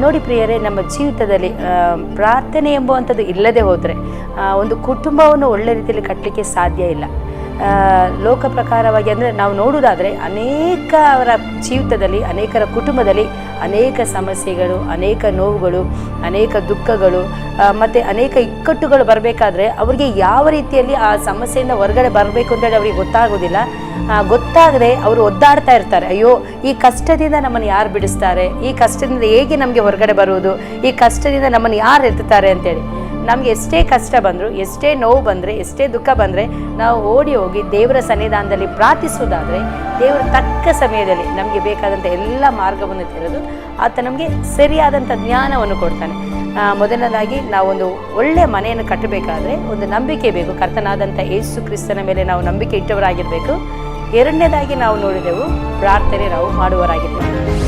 ನೋಡಿ ಪ್ರಿಯರೇ, ನಮ್ಮ ಜೀವಿತದಲ್ಲಿ ಪ್ರಾರ್ಥನೆ ಎಂಬುವಂಥದ್ದು ಇಲ್ಲದೆ ಹೋದರೆ ಒಂದು ಕುಟುಂಬವನ್ನು ಒಳ್ಳೆ ರೀತಿಯಲ್ಲಿ ಕಟ್ಟಲಿಕ್ಕೆ ಸಾಧ್ಯ ಇಲ್ಲ. ಲೋಕ ಪ್ರಕಾರವಾಗಿ ಅಂದರೆ ನಾವು ನೋಡುವುದಾದರೆ ಅವರ ಜೀವಿತದಲ್ಲಿ, ಅನೇಕರ ಕುಟುಂಬದಲ್ಲಿ ಅನೇಕ ಸಮಸ್ಯೆಗಳು, ಅನೇಕ ನೋವುಗಳು, ಅನೇಕ ದುಃಖಗಳು ಮತ್ತು ಅನೇಕ ಇಕ್ಕಟ್ಟುಗಳು ಬರಬೇಕಾದ್ರೆ ಅವರಿಗೆ ಯಾವ ರೀತಿಯಲ್ಲಿ ಆ ಸಮಸ್ಯೆಯಿಂದ ಹೊರಗಡೆ ಬರಬೇಕು ಅಂತೇಳಿ ಅವರಿಗೆ ಗೊತ್ತಾಗೋದಿಲ್ಲ. ಗೊತ್ತಾಗದೆ ಅವರು ಒದ್ದಾಡ್ತಾ ಇರ್ತಾರೆ. ಅಯ್ಯೋ, ಈ ಕಷ್ಟದಿಂದ ನಮ್ಮನ್ನು ಯಾರು ಬಿಡಿಸ್ತಾರೆ, ಈ ಕಷ್ಟದಿಂದ ಹೇಗೆ ನಮಗೆ ಹೊರಗಡೆ ಬರುವುದು, ಈ ಕಷ್ಟದಿಂದ ನಮ್ಮನ್ನು ಯಾರು ಎತ್ತುತ್ತಾರೆ ಅಂತೇಳಿ. ನಮಗೆ ಎಷ್ಟೇ ಕಷ್ಟ ಬಂದರೂ, ಎಷ್ಟೇ ನೋವು ಬಂದರೆ, ಎಷ್ಟೇ ದುಃಖ ಬಂದರೆ ನಾವು ಓಡಿ ಹೋಗಿ ದೇವರ ಸನ್ನಿಧಾನದಲ್ಲಿ ಪ್ರಾರ್ಥಿಸುವುದಾದರೆ ದೇವರು ತಕ್ಕ ಸಮಯದಲ್ಲಿ ನಮಗೆ ಬೇಕಾದಂಥ ಎಲ್ಲ ಮಾರ್ಗವನ್ನು ತೆರೆದು ಆತ ನಮಗೆ ಸರಿಯಾದಂಥ ಜ್ಞಾನವನ್ನು ಕೊಡ್ತಾನೆ. ಮೊದಲನೇದಾಗಿ ನಾವೊಂದು ಒಳ್ಳೆಯ ಮನೆಯನ್ನು ಕಟ್ಟಬೇಕಾದ್ರೆ ಒಂದು ನಂಬಿಕೆ ಬೇಕು. ಕರ್ತನಾದಂಥ ಯೇಸು ಕ್ರಿಸ್ತನ ಮೇಲೆ ನಾವು ನಂಬಿಕೆ ಇಟ್ಟವರಾಗಿರಬೇಕು. ಎರಡನೇದಾಗಿ ನಾವು ನೋಡಿದೆವು, ಪ್ರಾರ್ಥನೆ ನಾವು ಮಾಡುವವರಾಗಿರಬೇಕು.